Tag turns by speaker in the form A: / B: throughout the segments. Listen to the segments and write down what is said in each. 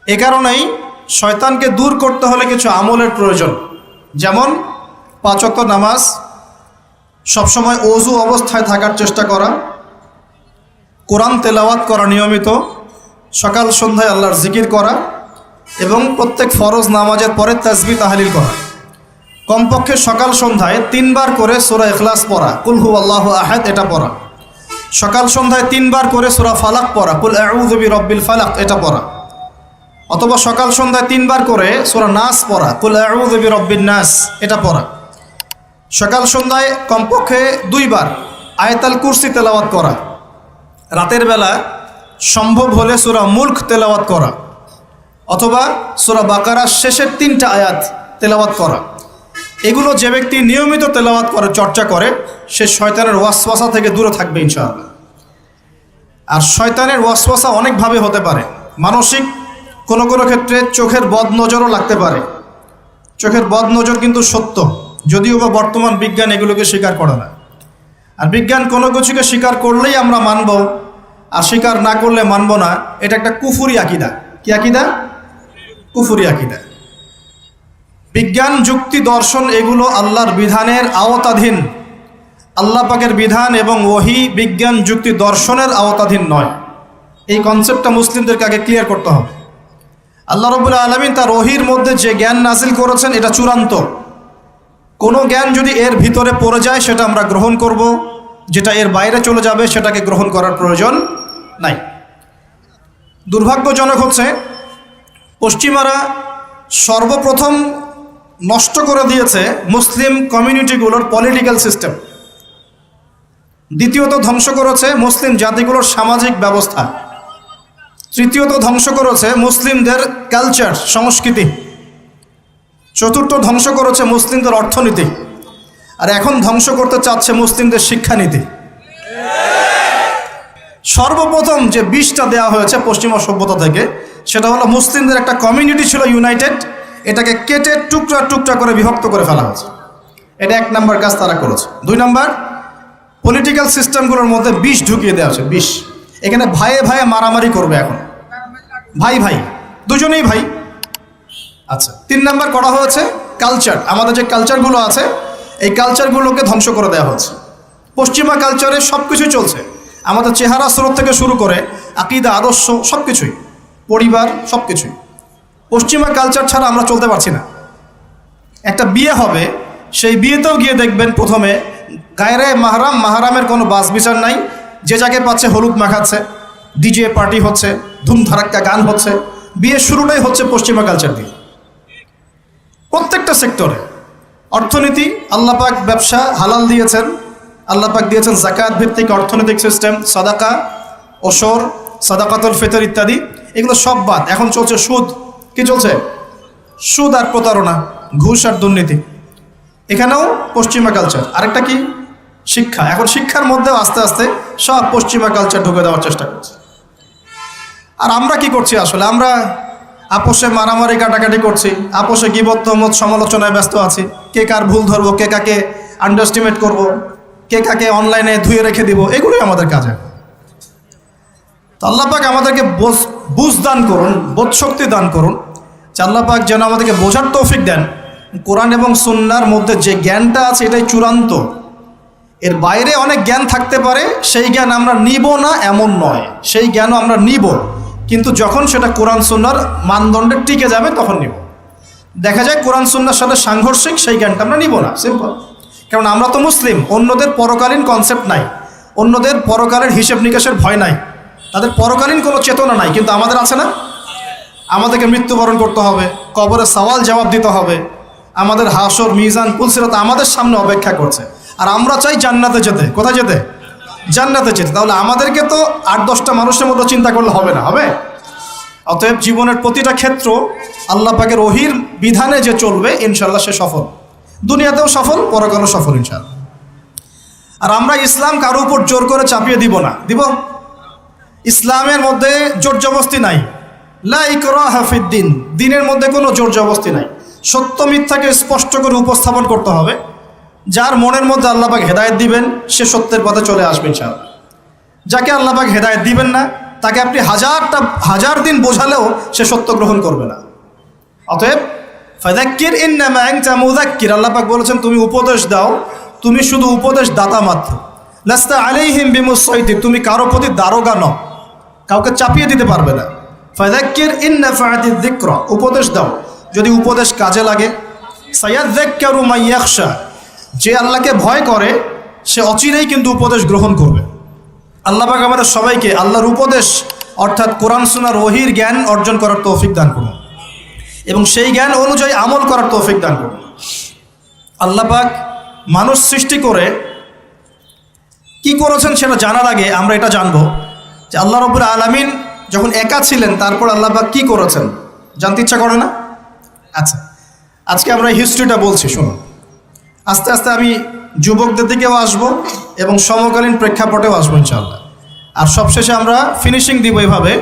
A: এ কারণেই শয়তানকে দূর করতে হলে কিছু আমলের প্রয়োজন, যেমন 5 ওয়াক্ত নামাজ, সবসময় ওযু অবস্থায় থাকার চেষ্টা করা, কোরআন তেলাওয়াত করা নিয়মিত, সকাল সন্ধ্যায় আল্লাহর জিকির করা এবং প্রত্যেক ফরজ নামাজের পরে তাসবিহ তাহলিল করা। কমপক্ষে সকাল সন্ধ্যায় 3 বার করে সূরা ইখলাস পড়া, কুল হুয়াল্লাহু আহাদ এটা পড়া। সকাল সন্ধ্যায় 3 বার করে সূরা ফালাক পড়া, কুল আউযু বিরাব্বিল ফালাক এটা পড়া। অথবা সকাল সন্ধ্যায় 3 বার করে সূরা নাস পড়া, কুল আউযু বিরাব্বিন নাস এটা পড়া। সকাল সন্ধ্যায় কমপক্ষে 2 বার আয়াতুল কুরসি তেলাওয়াত করা। রাতের বেলা সম্ভব হলে সূরা মুলক তেলাওয়াত করা, অথবা সূরা বাকারার শেষের 3টা আয়াত তেলাওয়াত করা। এগুলো যে ব্যক্তি নিয়মিত তেলাওয়াত করে, চর্চা করে, সে শয়তানের ওয়াসওয়াসা থেকে দূরে থাকবে ইনশাআল্লাহ। আর শয়তানের ওয়াসওয়াসা অনেকভাবে হতে পারে। মানসিক কোনো কোনো ক্ষেত্রে চোখের বদনজরও লাগতে পারে। চোখের বদনজর কিন্তু সত্য, যদিও বা বর্তমান বিজ্ঞান এগুলোকে স্বীকার করে না। আর বিজ্ঞান কোনো কিছুকে স্বীকার করলেই আমরা মানব, আর স্বীকার না করলে মানব না, এটা একটা কুফরি আকীদা। কি আকীদা? কুফরি আকীদা। বিজ্ঞান, যুক্তি, দর্শন এগুলো আল্লাহর বিধানের আওতাধীন। আল্লাহ পাকের বিধান এবং ওহী বিজ্ঞান, যুক্তি, দর্শনের আওতাধীন নয়। এই কনসেপ্টটা মুসলিমদেরকে আগে ক্লিয়ার করতে হবে। আল্লাহ রাব্বুল আলামিন তার ওহীর মধ্যে যে জ্ঞান নাজিল করেছেন এটা চূড়ান্ত। কোনো জ্ঞান যদি এর ভিতরে পড়ে যায় সেটা আমরা গ্রহণ করব, যেটা এর বাইরে চলে যাবে সেটাকে গ্রহণ করার প্রয়োজন নাই। দুর্ভাগ্যজনক হচ্ছে পশ্চিমারা সর্বপ্রথম নষ্ট করে দিয়েছে মুসলিম কমিউনিটিগুলোর পলিটিক্যাল সিস্টেম। দ্বিতীয়ত ধ্বংস করেছে মুসলিম জাতিগুলোর সামাজিক ব্যবস্থা। তৃতীয়ত ধ্বংস করেছে মুসলিমদের কালচার, সংস্কৃতি। চতুর্থ ধ্বংস করেছে মুসলিমদের অর্থনীতি। আর এখন ধ্বংস করতে চাচ্ছে মুসলিমদের শিক্ষানীতি। সর্বপ্রথম যে বিষটা দেওয়া হয়েছে পশ্চিমা সভ্যতা থেকে, সেটা হলো মুসলিমদের একটা কমিউনিটি ছিল ইউনাইটেড, এটাকে কেটে টুকরা টুকরা করে বিভক্ত করে ফেলা হয়েছে। এটা 1 নম্বর কাজ তারা করেছে। 2 নম্বর, পলিটিক্যাল সিস্টেমগুলোর মধ্যে বিষ ঢুকিয়ে দেওয়া হয়েছে। বিষ, এখানে ভাইয়ে ভাইয়ে মারামারি করবে। এখন ভাই ভাই, দুজনেই ভাই। আচ্ছা, 3 নম্বর করা হয়েছে কালচার। আমাদের যে কালচারগুলো আছে এই কালচারগুলোকে ধ্বংস করে দেওয়া হয়েছে। পশ্চিমা কালচারে সব কিছুই চলছে, আমাদের চেহারা স্রোত থেকে শুরু করে আকীদা, আদর্শ, সব কিছুই, পরিবার, সব কিছুই। পশ্চিমা কালচার ছাড়া আমরা চলতে পারছি না। একটা বিয়ে হবে, সেই বিয়েতেও গিয়ে দেখবেন প্রথমে গায়রে মাহরাম, মাহরামের কোনো বাস বিচার নাই। যে যাকে পাচ্ছে হলুদ মাখাচ্ছে, ডিজে পার্টি হচ্ছে, ধুমধারাক্কা গান হচ্ছে। বিয়ের শুরুটাই হচ্ছে পশ্চিমা কালচার দিয়ে। প্রত্যেকটা সেক্টরে অর্থনীতি, আল্লাহ পাক ব্যবসা হালাল দিয়েছেন, আল্লাহ পাক দিয়েছেন যাকাত ভিত্তিক অর্থনৈতিক সিস্টেম, সাদাকা, ওসর, সাদাকাতুল ফিতর ইত্যাদি। এগুলো সব বাদ। এখন চলছে সুদ। কি চলছে? সুদ আর প্রতারণা, ঘুষ আর দুর্নীতি। এখানেও পশ্চিমা কালচার। আরেকটা কি? শিক্ষা। এখন শিক্ষার মধ্যেও আস্তে আস্তে সব পশ্চিমা কালচার ঢুকে দেওয়ার চেষ্টা করছে। আর আমরা কি করছি আসলে? আমরা আপোষে মারামারি কাটাকাটি করছি, আপোষে গীবত, তহমত, সমালোচনায় ব্যস্ত আছি। কে কার ভুল ধরবো, কে কাকে আন্ডারস্টিমেট করব, কে কাকে অনলাইনে ধুয়ে রেখে দিব, এগুলোই আমাদের কাজ। তো আল্লাহ পাক আমাদেরকে বুঝ দান করুন, বোধ শক্তি দান করুন, যে আল্লাহ পাক যেন আমাদেরকে বোঝার তৌফিক দেন। কোরআন এবং সুন্নাহর মধ্যে যে জ্ঞানটা আছে এটাই চূড়ান্ত। এর বাইরে অনেক জ্ঞান থাকতে পারে, সেই জ্ঞান আমরা নিব না এমন নয়, সেই জ্ঞানও আমরা নিব, কিন্তু যখন সেটা কোরআন সুন্নাহর মানদণ্ডে টিকে যাবে তখন নিব। দেখা যায় কোরআন সুন্নাহর সাথে সাংঘর্ষিক, সেই জ্ঞানটা আমরা নিব না, সিম্পল। কারণ আমরা তো মুসলিম, অন্যদের পরকালীন কনসেপ্ট নাই, অন্যদের পরকালের হিসেব নিকাশের ভয় নাই, তাদের পরকালীন কোনো চেতনা নাই, কিন্তু আমাদের আছে না? আমাদেরকে মৃত্যুবরণ করতে হবে, কবরে সওয়াল জবাব দিতে হবে, আমাদের হাসর, মিজান, পুলসিরাত আমাদের সামনে অপেক্ষা করছে। আর আমরা চাই জান্নাতে যেতে। কোথায় যেতে? জান্নাতে যেতে। তাহলে আমাদেরকে তো 8-10টা মানুষের মতো চিন্তা করলে হবে না, হবে? অতএব জীবনের প্রতিটা ক্ষেত্র আল্লাহ পাকের ওহীর বিধানে যে চলবে, ইনশাল্লাহ সে সফল, দুনিয়াতেও সফল, পরকালেও সফল ইনশাল্লাহ। আর আমরা ইসলাম কারো উপর জোর করে চাপিয়ে দিব না। দিব? ইসলামের মধ্যে জোর জবস্তি নাই। লা ইকরাহা ফিদ্দিন, দিনের মধ্যে কোনো জোর জবস্তি নাই। সত্য মিথ্যাকে স্পষ্ট করে উপস্থাপন করতে হবে। যার মনের মধ্যে আল্লাহ পাক হেদায়েত দিবেন সে সত্যের পথে চলে আসবে ইনশাআল্লাহ। যাকে আল্লাহ পাক হেদায়েত দিবেন না তাকে আপনি হাজার দিন বোঝালেও সে সত্য গ্রহণ করবে না। অতএব ফাযাক্কির ইন্নামা আনতা মুযাক্কির, আল্লাহ পাক বলেছেন তুমি উপদেশ দাও, তুমি শুধু উপদেশ দাতা মাত্র। লাস্তা আলাইহিম বিমুসাইতির, তুমি কারো প্রতি দারোগা নও, কাউকে চাপিয়ে দিতে পারবে না। ফাযাক্কির ইন নাফাআতিয যিকরা, উপদেশ দাও, যদি উপদেশ কাজে লাগে। সায়াযাক্কারু মান ইয়াখশা, যে আল্লাহকে ভয় করে সে অচিরেই কিন্তু উপদেশ গ্রহণ করবে। আল্লাহ পাক আমাদের সবাইকে আল্লাহর উপদেশ অর্থাৎ কোরআন সুন্নাহর ওহীর জ্ঞান অর্জন করার তৌফিক দান করুন এবং সেই জ্ঞান অনুযায়ী আমল করার তৌফিক দান করুন। আল্লাহ পাক মানুষ সৃষ্টি করে কি করেছেন সেটা জানার আগে আমরা এটা জানবো যে আল্লাহ রাব্বুল আলামিন যখন একা ছিলেন তারপর আল্লাহ পাক কি করেছেন, জানতে ইচ্ছা করে না? আচ্ছা, আজকে আমরা হিস্ট্রিটা বলছি, শুনুন। আস্তে আস্তে আমি যুবকদের দিকেও আসবো এবং সমকালীন প্রেক্ষাপটেও আসবো ইনশাআল্লাহ। আর সবশেষে আমরা ফিনিশিং দিব এভাবে,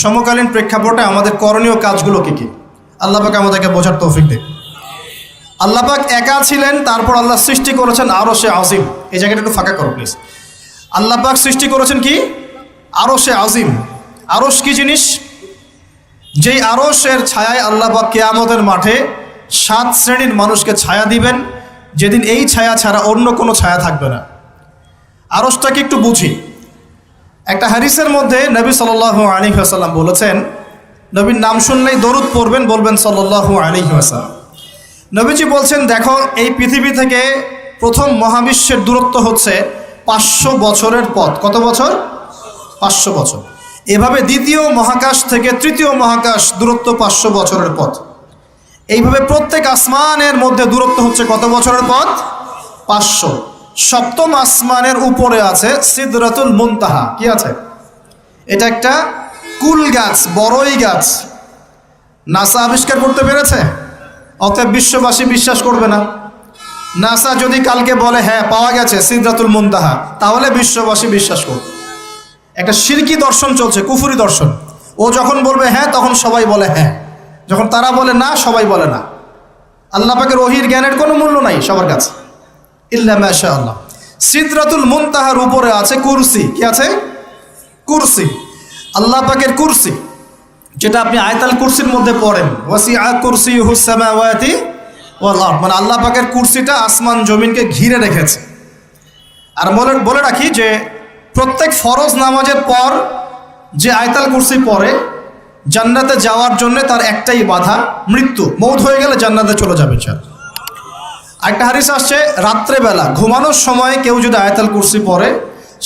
A: সমকালীন প্রেক্ষাপটে আমাদের করণীয় কাজগুলো কী কী। আল্লাহ পাক আমাদেরকে বোঝার তৌফিক দেন। আল্লাহ পাক একা ছিলেন, তারপর আল্লাহ সৃষ্টি করেছেন আরশে আজিম। এই জায়গাটা একটু ফাঁকা করো প্লিজ। আল্লাহ পাক সৃষ্টি করেছেন কি? আরশে আজিম। আরশ কি জিনিস? যেই আরশের ছায়ায় আল্লাহ পাক কিয়ামতের মাঠে 7 শ্রেণীর মানুষকে ছায়া দিবেন, যেদিন এই ছায়া ছাড়া অন্য কোনো ছায়া থাকবে না। আরশটাকে একটু বুঝি। একটা হাদিসের মধ্যে নবী সাল্লাল্লাহু আলাইহি ওয়াসাল্লাম বলেছেন, নবীর নাম শুনলেই দরুদ পড়বেন, বলবেন সাল্লাল্লাহু আলাইহি ওয়াসাল্লাম। নবীজি বলছেন, দেখো এই পৃথিবী থেকে প্রথম মহাবিশ্বের দূরত্ব হচ্ছে 500 বছরের পথ। কত বছর? 500 বছর। এভাবে দ্বিতীয় মহাকাশ থেকে তৃতীয় মহাকাশ দূরত্ব 500 বছরের পথ। এইভাবে প্রত্যেক আসমানের মধ্যে দূরত্ব হচ্ছে কত বছরের পথ? 500। সপ্তম আসমানের উপরে আছে সিদরাতুল মুনতাহা। কি আছে? এটা একটা কুল গাছ, বড়ই গাছ। নাসা আবিষ্কার করতে পেরেছে, অতএব বিশ্ববাসী বিশ্বাস করবে না। নাসা যদি কালকে বলে হ্যাঁ পাওয়া গেছে সিদরাতুল মুনতাহা, তাহলে বিশ্ববাসী বিশ্বাস করবে। একটা শিরকি দর্শন চলছে, কুফরি দর্শন। ও যখন বলবে হ্যাঁ তখন সবাই বলে হ্যাঁ, যখন তারা বলে না সবাই বলে না। আল্লাহ পাকের ওহীর জ্ঞানের কোনো মূল্য নাই সবার কাছে, ইল্লা মাশাআল্লাহ। সিদরাতুল মুনতাহার উপরে আছে কুরসি। কি আছে? কুরসি। আল্লাহ পাকের কুরসি, যেটা আপনি আয়াতুল কুরসির মধ্যে পড়েন, ওয়াসিআ কুরসিয়ুহুস সামাওয়াতি ওয়াল আরদ, মানে আল্লাহ পাকের কুরসিটা আসমান জমিনকে ঘিরে রেখেছে। আর বলে রাখি যে প্রত্যেক ফরজ নামাজের পর যে আয়াতুল কুরসি পড়ে, জান্নাতে যাওয়ার জন্য তার একটাই বাধা, মৃত্যু। মৌত হয়ে গেলে জান্নাতে চলে যাবে। একটা হাদিস আসছে, রাত্রেবেলা ঘুমানোর সময় কেউ যদি আয়াতুল কুরসি পড়ে,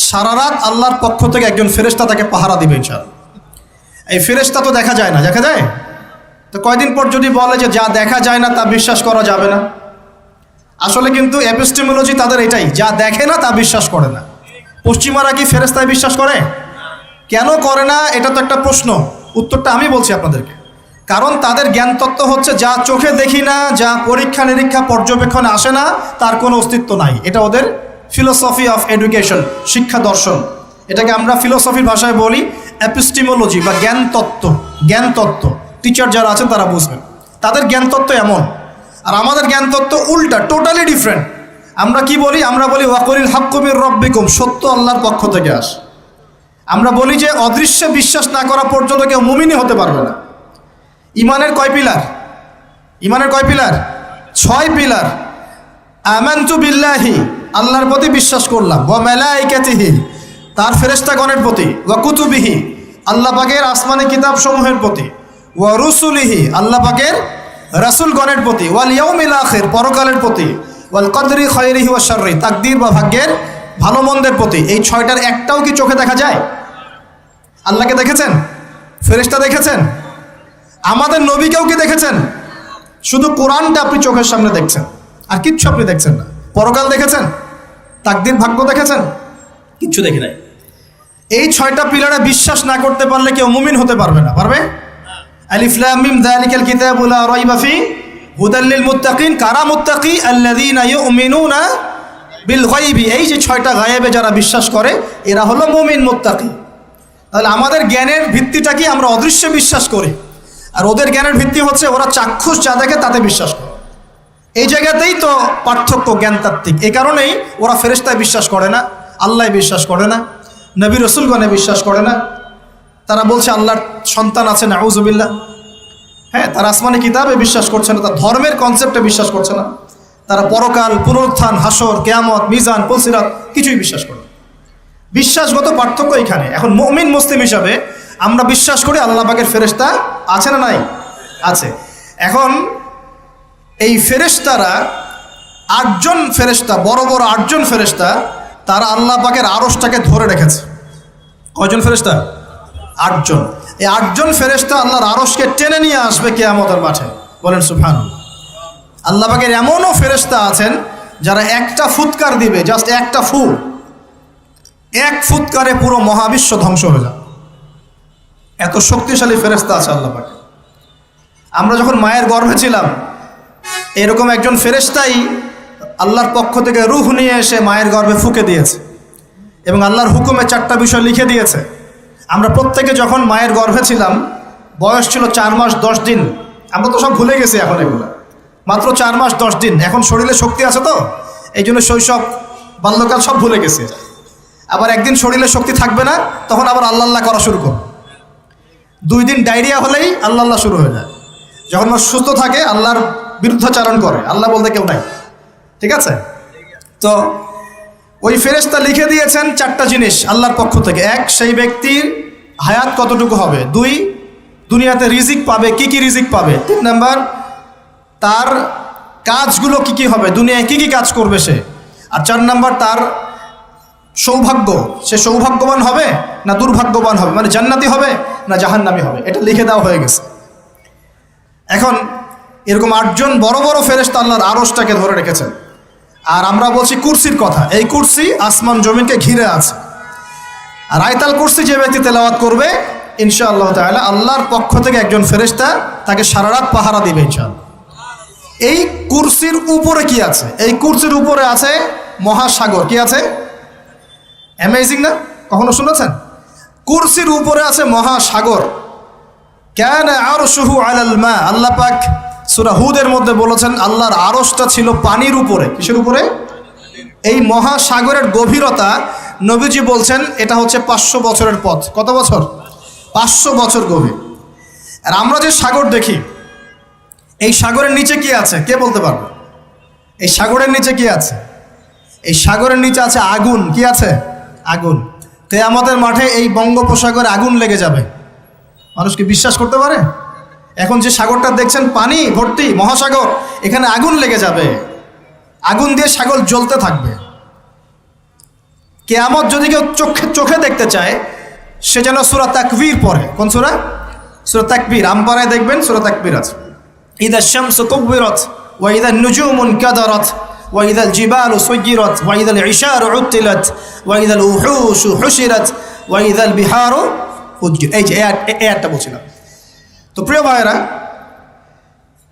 A: সারা রাত আল্লাহর পক্ষ থেকে একজন ফেরেশতা তাকে পাহারা দিবে ইনশাআল্লাহ। এই ফেরেশতা তো দেখা যায় না, দেখা যায়? তো কয়দিন পর যদি বলে যে যা দেখা যায় না তা বিশ্বাস করা যাবে না, আসলে কিন্তু এপিস্টেমোলজি তাদের এটাই, যা দেখে না তা বিশ্বাস করে না। পশ্চিমারা কি ফেরেশতায় বিশ্বাস করে? কেন করে না? এটা তো একটা প্রশ্ন, উত্তরটা আমি বলছি আপনাদেরকে। কারণ তাদের জ্ঞান তত্ত্ব হচ্ছে যা চোখে দেখি না, যা পরীক্ষা নিরীক্ষা পর্যবেক্ষণে আসে না, তার কোনো অস্তিত্ব নাই। এটা ওদের ফিলোসফি অফ এডুকেশন, শিক্ষা দর্শন। এটাকে আমরা ফিলোসফির ভাষায় বলি এপিস্টেমোলজি বা জ্ঞান তত্ত্ব। জ্ঞান তত্ত্ব টিচার যারা আছেন তারা বুঝবেন, তাদের জ্ঞান তত্ত্ব এমন। আর আমাদের জ্ঞান তত্ত্ব উল্টা, টোটালি ডিফারেন্ট। আমরা কি বলি? আমরা বলি ওয়াকুলিল হাক্কু মির রাব্বিকুম, সত্য আল্লাহর পক্ষ থেকে আসে। আমরা বলি যে অদৃশ্যে বিশ্বাস না করা পর্যন্ত কেউ মুমিনই হতে পারবে না। ইমানের কয় পিলার? ইমানের কয় পিলার? 6 পিলার। আমানতু বিল্লাহি, আল্লাহর প্রতি বিশ্বাস করলাম, ওয়া মালাইকাতিহি, তার ফেরেশতাগণের প্রতি, ওয়া কুতুবিহি, আল্লাহ পাকের আসমানি কিতাব সমূহের প্রতি, ওয়া রুসুলিহি, আল্লাহ পাকের রাসূলগণের প্রতি, ওয়াল ইয়াউমিল আখির, পরকালের প্রতি, ওয়াল কদরি খায়রিহি ওয়া শাররি, তাকদীর বা ভাগ্যের ভালো মন্দের প্রতি। এই 6টার একটাও কি চোখে দেখা যায়? আল্লাহকে দেখেছেন? ফেরেশতা দেখেছেন? আমাদের নবীকেও কি দেখেছেন? শুধু কোরআনটা আপনি চোখের সামনে দেখছেন, আর কিচ্ছু আপনি দেখছেন না। পরকাল দেখেছেন? তাকদীর, ভাগ্য দেখেছেন? কিচ্ছু দেখি নাই। এই 6টা পিলারে বিশ্বাস না করতে পারলে কেউ মুমিন হতে পারবে না। পারবে? আলিফ লাম মিম যালিকাল কিতাবু লা রাইবা ফি হুদাল লিল মুত্তাকিন। কারা মুত্তাকি? আল্লাযীনা ইউমিনুনা বিল গায়বি। এই যে 6টা গায়েবে যারা বিশ্বাস করে এরা হলো মুমিন, মুত্তাকি। তাহলে আমাদের জ্ঞানের ভিত্তিটা কি? আমরা অদৃশ্যে বিশ্বাস করি, আর ওদের জ্ঞানের ভিত্তি হচ্ছে ওরা চাক্ষুষ যা দেখে তাতে বিশ্বাস করে। এই জায়গাতেই তো পার্থক্য জ্ঞানতাত্ত্বিক। এই কারণেই ওরা ফেরেশতায় বিশ্বাস করে না, আল্লাহ বিশ্বাস করে না, নবী রসুলগণে বিশ্বাস করে না। তারা বলছে আল্লাহর সন্তান আছে, নাউজুবিল্লাহ। হ্যাঁ, তারা আসমানি কিতাবে বিশ্বাস করছে না, তার ধর্মের কনসেপ্টে বিশ্বাস করছে না। তারা পরকাল, পুনরুত্থান, হাসর, কিয়ামত, মিজান, পুলসিরাত কিছুই বিশ্বাস করে না। বিশ্বাসগত পার্থক্য এখানে। এখন মুমিন মুসলিম হিসাবে আমরা বিশ্বাস করি আল্লাহ পাকের ফেরেশতা আছে না নাই? আছে। এখন এই ফেরেশতারা 8জন ফেরেশতা, বড় বড় 8জন ফেরেশতা, তারা আল্লাহ পাকের আরশটাকে ধরে রেখেছে। কয়জন ফেরেশতা? 8জন। এই 8জন ফেরেশতা আল্লাহর আরশকে টেনে নিয়ে আসবে কিয়ামতের মাঠে। বলেন সুবহানাল্লাহ। আল্লাহ পাকের এমনও ফেরেশতা আছেন যারা একটা ফুৎকার দিবে, জাস্ট একটা ফু, এক ফুৎকারে পুরো মহাবিশ্ব ধ্বংস হয়ে যাবে। এত শক্তিশালী ফেরেশতা আছে আল্লাহ পাকে। আমরা যখন মায়ের গর্ভে ছিলাম, এরকম একজন ফেরেশতাই আল্লাহর পক্ষ থেকে রূহ নিয়ে এসে মায়ের গর্ভে ফুঁকে দিয়েছে এবং আল্লাহর হুকুমে 4টা বিষয় লিখে দিয়েছে। আমরা প্রত্যেকে যখন মায়ের গর্ভে ছিলাম, বয়স ছিল 4 মাস 10 দিন। আমরা তো সব ভুলে গেছি এখন, এগুলো মাত্র 4 মাস 10 দিন। এখন শরীরে শক্তি আছে তো, এই জন্য শৈশব, বাল্যকাল সব ভুলে গেছে। আবার একদিন শরীরে শক্তি থাকবে না, তখন আবার আল্লাহ আল্লাহ করা শুরু করবে। 2 দিন ডায়রিয়া হলেই আল্লাহ আল্লাহ শুরু হয়ে যায়। যখন মানুষ সুস্থ থাকে আল্লাহর বিরুদ্ধাচারণ করে, আল্লাহ বলতে কেউ নাই। ঠিক আছে? তো ওই ফেরেশতা লিখে দিয়েছেন 4টা জিনিস আল্লাহর পক্ষ থেকে। 1, সেই ব্যক্তির হায়াত কতটুকু হবে। 2, দুনিয়াতে রিজিক পাবে, কি কি রিজিক পাবে। 3 নাম্বার, তার কাজগুলো কি কি হবে, দুনিয়ায় কি কি কাজ করবে সে। আর 4 নাম্বার, তার সৌভাগ্য, সে সৌভাগ্যবান হবে না দুর্ভাগ্যবান হবে, মানে জান্নাতি হবে না জাহান্নামী হবে। এটা লিখে দেওয়া হয়ে গেছে। এখন এরকম 8জন বড় বড় ফেরেশতা আল্লাহর আরশটাকে ধরে রেখেছেন। আর আমরা বলছি কুরসির কথা। এই কুরসি আসমান জমিনকে ঘিরে আছে। আর আয়াতুল কুরসি যে ব্যক্তি তেলাওয়াত করবে, ইনশাআল্লাহ তাআলা আল্লাহর পক্ষ থেকে একজন ফেরেশতা তাকে সারা রাত পাহারা দিবে ইনশাআল্লাহ। এই কুরসির উপরে কি আছে? এই কুরসির উপরে আছে মহাসাগর। কি আছে? অ্যামেজিং না? কখনো শুনেছেন? কুরসির উপরে আছে মহাসাগর। কানা আরশুহু আলাল মা। আল্লাহ পাক সূরা হুদের মধ্যে বলেছেন আল্লাহর আরশটা ছিল পানির উপরে। কিসের উপরে? এই মহাসাগরের গভীরতা নবীজি বলছেন এটা হচ্ছে 500 বছরের পথ। কত বছর? 500 বছর গভীর। আর আমরা যে সাগর দেখি, এই সাগরের নিচে কি আছে কে বলতে পারবে? এই সাগরের নিচে কি আছে? এই সাগরের নিচে আছে আগুন। কি আছে? আগুন। কিয়ামতের মাঠে এই বঙ্গোপসাগরে আগুন লেগে যাবে। মানুষ কি বিশ্বাস করতে পারে? এখন যে সাগরটা দেখছেন পানি ভর্তি মহাসাগর, এখানে আগুন লেগে যাবে। আগুন দিয়ে সাগর জ্বলতে থাকবে। কিয়ামত যদি কেউ চোখে দেখতে চায়, সে যেন সূরা তাকবীর পড়ে। কোন সূরা? সূরা তাকবীর। আমপারায় দেখবেন সূরা তাকবীর আছে। ইযা শামসু কুবিরাত ওয়া ইযা নুজুমু কাদারাত ওয়া ইযা জিবালু সুয়িরাত ওয়া ইযা ইশারু উতিলাত ওয়া ইযা উহুশু হুশিরাত ওয়া ইযা বিহারু ফুজ্জির। এই যে একটা বলছিলাম। তো প্রিয় ভাইয়েরা,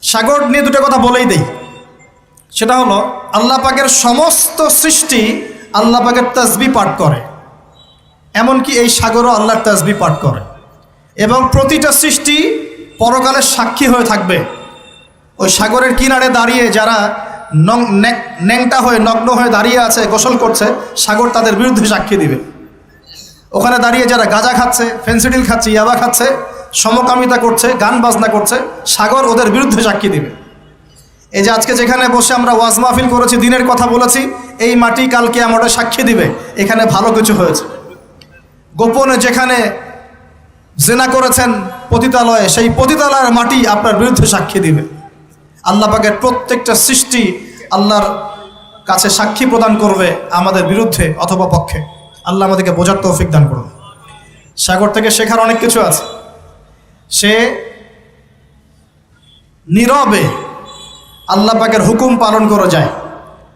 A: সাগর নিয়ে 2টা কথা বলেই দেই। সেটা হলো আল্লাহ পাকের সমস্ত সৃষ্টি আল্লাহ পাকের তাসবিহ পাঠ করে। এমনকি এই সাগরও আল্লাহর তাসবিহ পাঠ করে। এবং প্রতিটা সৃষ্টি পরকালের সাক্ষী হয়ে থাকবে। ওই সাগরের কিনারে দাঁড়িয়ে যারা ন্যাংটা হয়ে নগ্ন হয়ে দাঁড়িয়ে আছে, গোসল করছে, সাগর তাদের বিরুদ্ধে সাক্ষী দিবে। ওখানে দাঁড়িয়ে যারা গাঁজা খাচ্ছে, ফেন্সিডিল খাচ্ছে, ইয়াবা খাচ্ছে, সমকামিতা করছে, গান বাজনা করছে, সাগর ওদের বিরুদ্ধে সাক্ষী দিবে। এই যে আজকে যেখানে বসে আমরা ওয়াজ মাহফিল করেছি, দিনের কথা বলেছি, এই মাটি কাল কিয়ামতে সাক্ষী দিবে এখানে ভালো কিছু হয়েছে। গোপনে যেখানে জেনা করেছেন পতিতালয়ে, সেই পতিতালয়ের মাটি আপনার বিরুদ্ধে সাক্ষী দিবে। আল্লাহ পাকের প্রত্যেকটা সৃষ্টি আল্লাহর কাছে সাক্ষী প্রদান করবে আমাদের বিরুদ্ধে অথবা পক্ষে। আল্লাহ আমাদেরকে বোঝার তৌফিক দান করুন। সাগর থেকে শেখার অনেক কিছু আছে। সে নীরবে আল্লাহ পাকের হুকুম পালন করে যায়।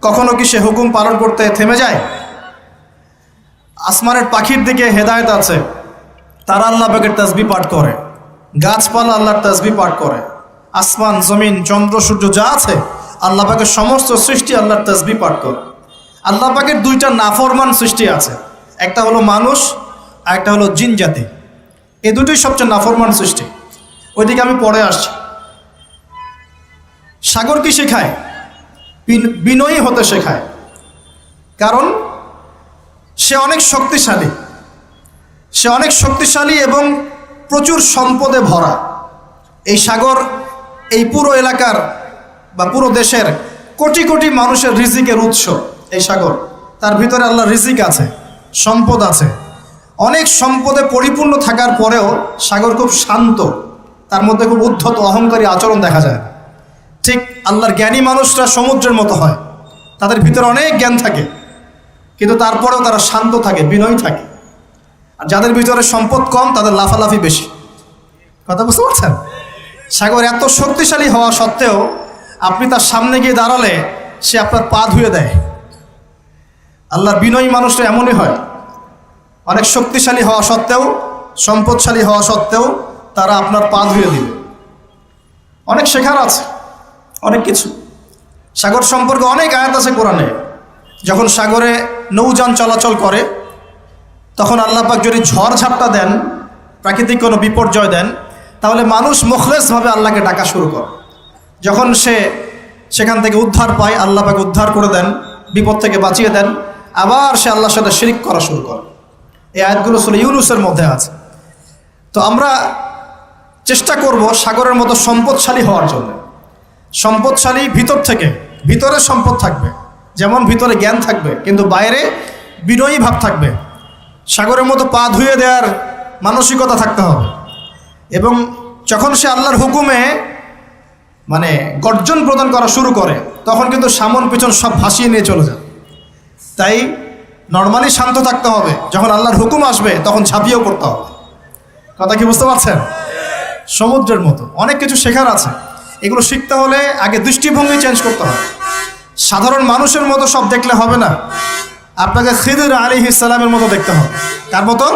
A: কখনো কি সে হুকুম পালন করতে থেমে যায়? আসমানের পাখির দিকে হেদায়েত আছে, তারা আল্লাহ পাকের তাসবিহ পাঠ করে। গাছপালা আল্লাহর তাসবিহ পাঠ করে। আসমান, জমিন, চন্দ্র, সূর্য যা আছে আল্লাহ পাকের সমস্ত সৃষ্টি আল্লাহর তাসবিহ পাঠ করে। আল্লাহ পাকের 2টা নাফরমান সৃষ্টি আছে। একটা হলো মানুষ আর একটা হলো জিন জাতি। এই দুটোই সবচেয়ে নাফরমান সৃষ্টি। ওইদিকে আমি পরে আসছি। সাগর কি শেখায়? বিনয়ী হতে শেখায়। কারণ সে অনেক শক্তিশালী। সে অনেক শক্তিশালী এবং প্রচুর সম্পদে ভরা। এই সাগর এই পুরো এলাকার বা পুরো দেশের কোটি কোটি মানুষের রিজিকের উৎস। এই সাগর, তার ভিতরে আল্লাহ রিজিক আছে, সম্পদ আছে। অনেক সম্পদে পরিপূর্ণ থাকার পরেও সাগর খুব শান্ত, তার মধ্যে খুব উদ্ধত অহংকারী আচরণ দেখা যায়। ঠিক আল্লাহর জ্ঞানী মানুষরা সমুদ্রের মতো হয়, তাদের ভিতরে অনেক জ্ঞান থাকে, কিন্তু তারপরেও তারা শান্ত থাকে, বিনয়ী থাকে। আর যাদের ভিতরে সম্পদ কম তাদের লাফালাফি বেশি। কথা বুঝতে পারছেন? সাগর এত শক্তিশালী হওয়া সত্ত্বেও আপনি তার সামনে গিয়ে দাঁড়ালে সে আপনার পা ধুয়ে দেয়। আল্লাহর বিনয়ী মানুষরা এমনই হয়, অনেক শক্তিশালী হওয়া সত্ত্বেও, সম্পদশালী হওয়া সত্ত্বেও তারা আপনার পা ধুয়ে দিবে। অনেক শেখার আছে, অনেক কিছু। সাগর সম্পর্কে অনেক আয়াত আছে কোরআনে। যখন সাগরে নৌযান চলাচল করে তখন আল্লাহ পাক যদি ঝড় ঝাপটা দেন, প্রাকৃতিক কোনো বিপর্যয় দেন, তাহলে মানুষ মুখলেসভাবে আল্লাহকে ডাকা শুরু করে। যখন সে সেখান থেকে উদ্ধার পায়, আল্লাহ পাক উদ্ধার করে দেন, বিপদ থেকে বাঁচিয়ে দেন, আবার সে আল্লাহর সাথে শিরক করা শুরু করে। এই আয়াতগুলো সূরা ইউনূসের মধ্যে আছে। তো আমরা চেষ্টা করব সাগরের মতো সম্পদশালী হওয়ার জন্য। সম্পদশালী ভিতর থেকে, ভিতরে সম্পদ থাকবে, যেমন ভিতরে জ্ঞান থাকবে কিন্তু বাইরে বিনয়ী ভাব থাকবে। সাগরের মতো পা ধুয়ে দেওয়ার মানসিকতা থাকতে হবে। এবং যখন সে আল্লাহর হুকুমে মানে গর্জন প্রদান করা শুরু করে তখন কিন্তু সামন পিছন সব ভাসিয়ে নিয়ে চলে যায়। তাই নর্মালি শান্ত থাকতে হবে, যখন আল্লাহর হুকুম আসবে তখন ঝাঁপিয়েও পড়তে হবে। কথা কি বুঝতে পারছেন? সমুদ্রের মতো অনেক কিছু শেখার আছে। এগুলো শিখতে হলে আগে দৃষ্টিভঙ্গি চেঞ্জ করতে হবে। সাধারণ মানুষের মতো সব দেখলে হবে না, আপনাকে খিদির আলাইহিস সালামের মতো দেখতে হবে। তার মতো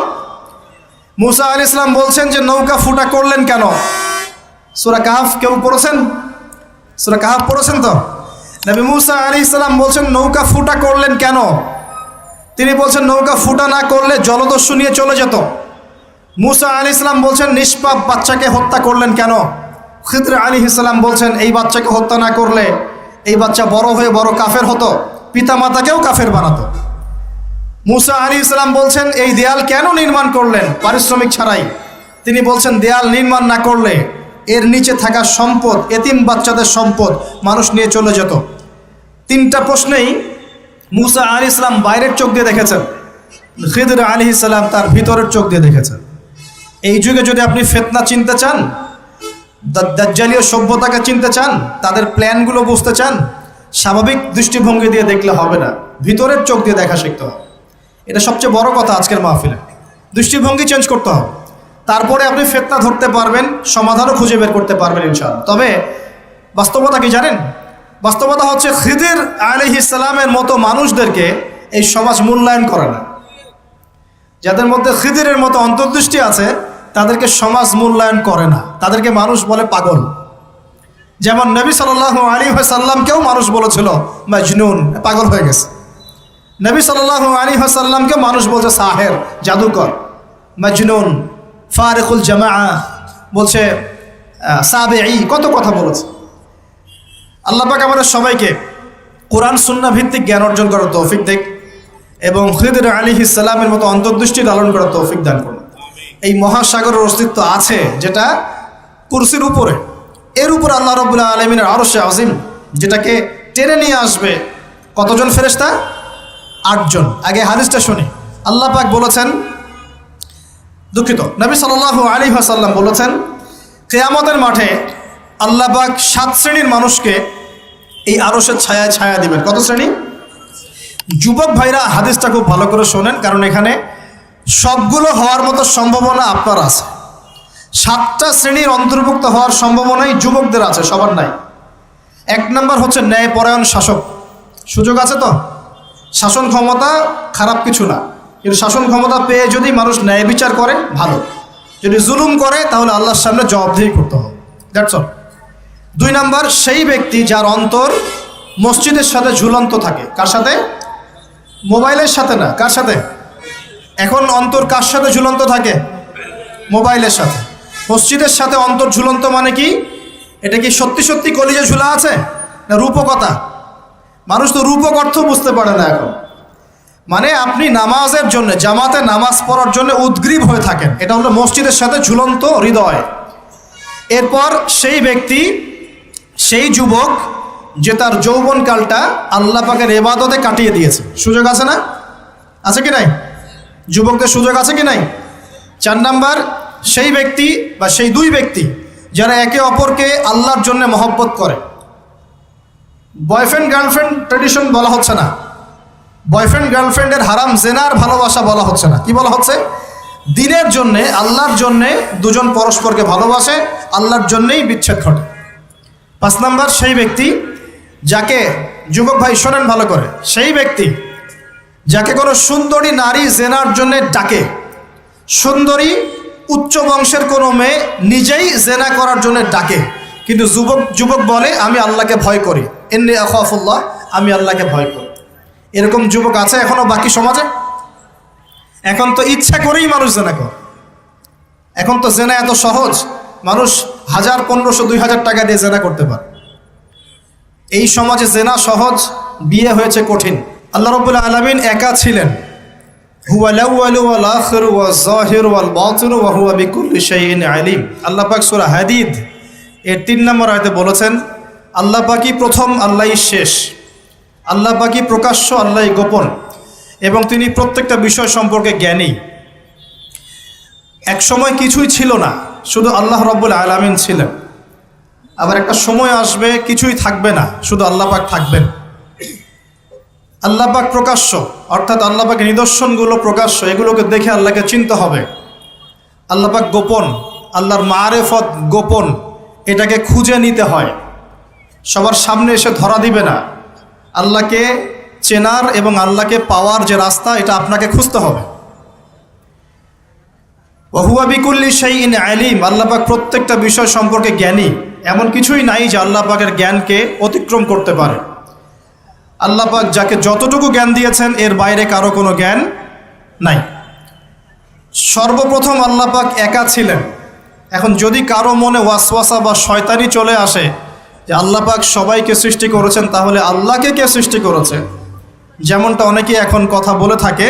A: মুসা আলাইহিস সালাম বলছেন যে নৌকা ফুটা করলেন কেন? সূরা কাহফ কেউ পড়েছেন? সূরা কাহফ পড়েছেন তো? নবী মুসা আলাইহিস সালাম বলছেন নৌকা ফুটা করলেন কেন? তিনি বলছেন নৌকা ফুটা না করলে জলদস্যু নিয়ে চলে যেত। মুসা আলাইহিস সালাম বলছেন নিষ্পাপ বাচ্চাকে হত্যা করলেন কেন? খিদর আলাইহিস সালাম বলছেন এই বাচ্চাকে হত্যা না করলে এই বাচ্চা বড় হয়ে বড় কাফের হতো, পিতা মাতাকেও কাফের বানাতো। মুসা আলাইহিস সালাম বলছেন এই দেয়াল কেন নির্মাণ করলেন পারিশ্রমিক ছাড়াই? তিনি বলছেন দেয়াল নির্মাণ না করলে এর নিচে থাকা সম্পদ, এতিম বাচ্চাদের সম্পদ মানুষ নিয়ে চলে যেত। তিনটা প্রশ্নেই মুসা আলাইহিস সালাম বাইরের চোখ দিয়ে দেখেছেন, খিদর আলাইহিস সালাম তার ভিতরের চোখ দিয়ে দেখেছেন। এই যুগে যদি আপনি ফিতনা চিনতে চান, দাজ্জালীয় সভ্যতাকে চিনতে চান, তাদের প্ল্যানগুলো বুঝতে চান, স্বাভাবিক দৃষ্টিভঙ্গি দিয়ে দেখলে হবে না, ভিতরের চোখ দিয়ে দেখা শিখতে হবে। এটা সবচেয়ে বড় কথা আজকের মাহফিলে। দৃষ্টিভঙ্গি চেঞ্জ করতে হবে, তারপরে আপনি ফিতনা ধরতে পারবেন, সমাধানও খুঁজে বের করতে পারবেন ইনশাআল্লাহ। তবে বাস্তবতা কি জানেন? বাস্তবতা হচ্ছে খিদির আলাইহিস সালামের মতো মানুষদেরকে এই সমাজ মূল্যায়ন করে না। যাদের মধ্যে খিদিরের মতো অন্তর্দৃষ্টি আছে তাদেরকে সমাজ মূল্যায়ন করে না, তাদেরকে মানুষ বলে পাগল। যেমন নবী সাল্লাল্লাহু আলাইহি ওয়াসাল্লামকেও মানুষ বলেছিল মাজনুন, পাগল হয়ে গেছে। নবী সাল্লাল্লাহু আলাইহি ওয়াসাল্লামকে মানুষ বলছে সাহের, জাদুকর, মাজনুন, ফারিকুল জামাআ, বলছে সাবেঈ, কত কথা বলেছে। আল্লাহ পাক আমাদের সবাইকে কোরআন সুন্নাহ ভিত্তিক জ্ঞান অর্জন করার তৌফিক দেখ এবং খিদর আলাইহিস সালামের মতো অন্তর্দৃষ্টি লালন করার তৌফিক দান করুন। এই মহাসাগরের অস্তিত্ব আছে যেটা কুরসির উপরে, এর উপর আল্লাহ রাব্বুল আলামিনের আরশে আজিম, যেটাকে টেনে নিয়ে আসবে কতজন ফেরেশতা? 8 জন। আগে হাদিসটা শুনি। আল্লাহ পাক বলেছেন, দুঃখিত, নবী সাল্লাল্লাহু আলাইহি ওয়াসাল্লাম বলেছেন কিয়ামতের মাঠে আল্লাহ পাক 7 শ্রেণীর মানুষকে এই আরশের ছায়ায় ছায়া দিবেন। কত শ্রেণী? যুবক ভাইরা হাদিসটা খুব ভালো করে শোনেন, কারণ এখানে সবগুলো হওয়ার মতো সম্ভাবনা আপনার আছে। 7টা শ্রেণীর অন্তর্ভুক্ত হওয়ার সম্ভাবনাই যুবকদের আছে, সবার নাই। 1 নম্বর হচ্ছে ন্যায়পরায়ণ শাসক। সুযোগ আছে তো? শাসন ক্ষমতা খারাপ কিছু না, কিন্তু শাসন ক্ষমতা পেয়ে যদি মানুষ ন্যায় বিচার করে ভালো, যদি জুলুম করে তাহলে আল্লাহর সামনে জবাবদিহি করতে হবে। That's all. 2 নম্বর সেই ব্যক্তি যার অন্তর মসজিদের সাথে ঝুলন্ত থাকে। কার সাথে? মোবাইলের সাথে না। কার সাথে? এখন অন্তর কার সাথে ঝুলন্ত থাকে? মোবাইলের সাথে। মসজিদের সাথে অন্তর ঝুলন্ত মানে কি? এটা কি সত্যি সত্যি কলিজা ঝুলা আছে না রূপকতা? মানুষ তো রূপক অর্থ বুঝতে পারে না এখন। মানে আপনি নামাজের জন্য, জামাতে নামাজ পড়ার জন্য উদ্গ্রীব হয়ে থাকেন, এটা হলো মসজিদের সাথে ঝুলন্ত হৃদয়। এরপর সেই ব্যক্তি, সেই যুবক যে তার যৌবনকালটা আল্লাহ পাকের ইবাদতে কাটিয়ে দিয়েছে। সুযোগ আছে না? আছে কি নাই? যুবকদের সুযোগ আছে কি নাই? 4 নাম্বার, সেই ব্যক্তি বা সেই দুই ব্যক্তি যারা একে অপরকে আল্লাহর জন্য মহব্বত করে। বয়ফ্রেন্ড গার্লফ্রেন্ড ট্রেডিশন বলা হচ্ছে না, বয়ফ্রেন্ড গার্লফ্রেন্ডের হারাম জেনার ভালোবাসা বলা হচ্ছে না। কি বলা হচ্ছে? দিনের জন্যে, আল্লাহর জন্যে দুজন পরস্পরকে ভালোবাসে, আল্লাহর জন্যেই বিচ্ছেদ ঘটে। 5 নাম্বার, সেই ব্যক্তি যাকে, যুবক ভাই শোনেন ভালো করে, সেই ব্যক্তি যাকে কোনো সুন্দরী নারী জেনার জন্য ডাকে, সুন্দরী উচ্চ বংশের কোনো মেয়ে নিজেই জেনা করার জন্য ডাকে, কিন্তু যুবক বলে আমি আল্লাহকে ভয় করি, ইন্নী আখাফুল্লাহ, আমি আল্লাহকে ভয় করি। এরকম যুবক আছে এখনো বাকি সমাজে? এখন তো ইচ্ছা করেই মানুষ জেনা করে। এখন তো জেনা এত সহজ, মানুষ 1000, 1500, 2000 টাকা দিয়ে জেনা করতে পারে। এই সমাজে জেনা সহজ, বিয়ে হয়েছে কঠিন। আল্লাহ রাব্বুল আলামিন একা ছিলেন, হুয়াল আউয়ালু ওয়াল আখিরু ওয়াজ যাহিরু ওয়াল বাতিনু ওয়া হুয়া বিকুল্লি শাইইন আলিম। আল্লাহ পাক সূরা হাদীদ এর 3 নম্বর আয়াতে বলেছেন, আল্লাহ পাকই প্রথম, আল্লাহই শেষ, আল্লাহ পাকই প্রকাশ্য, আল্লাহই গোপন, এবং তিনি প্রত্যেকটা বিষয় সম্পর্কে জ্ঞানী। এক সময় কিছুই ছিল না, শুধু আল্লাহ রাব্বুল আলামিন ছিলেন। আবার একটা সময় আসবে কিছুই থাকবে না, শুধু আল্লাহ পাক থাকবেন। আল্লাহ পাক প্রকাশ্য, অর্থাৎ আল্লাহ পাকের নিদর্শনগুলো প্রকাশ্য, এগুলোকে দেখে আল্লাহকে চিনতে হবে। আল্লাহ পাক গোপন, আল্লাহর মারেফত গোপন, এটাকে খুঁজে নিতে হয়, সবার সামনে এসে ধরা দিবে না। আল্লাহকে চেনার এবং আল্লাহকে পাওয়ার যে রাস্তা, এটা আপনাকে খুঁজতে হবে। ওয়া হুয়া বিকুল্লি শাইইন আলিম, আল্লাহ পাক প্রত্যেকটা বিষয় সম্পর্কে জ্ঞানী। এমন কিছুই নাই যে আল্লাহ পাকের জ্ঞানকে অতিক্রম করতে পারে। আল্লাহ পাক যাকে যতটুকু জ্ঞান দিয়েছেন এর বাইরে কারো কোনো জ্ঞান নাই। সর্বপ্রথম আল্লাহ পাক একা ছিলেন। এখন যদি কারো মনে ওয়াসওয়াসা বা শয়তানি চলে আসে যে আল্লাহ পাক সবাইকে সৃষ্টি করেছেন, তাহলে আল্লাহকে কে সৃষ্টি করেছে, যেমনটা অনেকে এখন কথা বলে থাকে,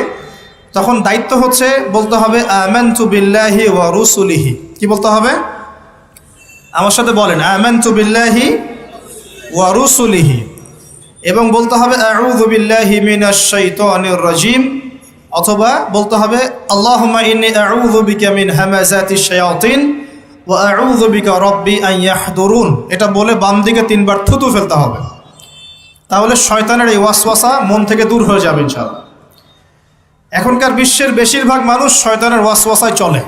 A: তখন দায়িত্ব হচ্ছে বলতে হবে আমানতু বিল্লাহি ওয়া রুসুলিহি। কি বলতে হবে? আমার সাথে বলেন, আমানতু বিল্লাহি ওয়া রুসুলিহি, এবং বলতে হবে আউযু বিল্লাহি মিনাশ শাইতানির রাজিম, অথবা বলতে হবে আল্লাহুম্মা ইন্নী আউযু বিকা মিন হামাযাতিশ শায়াতিন ওয়া আউযু বিকা রাব্বি আন ইয়াহদুরুন। এটা বলে বাম দিকে 3 বার থুতু ফেলতে হবে, তাহলে শয়তানের এই ওয়াসওয়াসা মন থেকে দূর হয়ে যাবে ইনশাআল্লাহ। এখনকার বিশ্বের বেশিরভাগ মানুষ শয়তানের ওয়াসওয়াসায় চলে।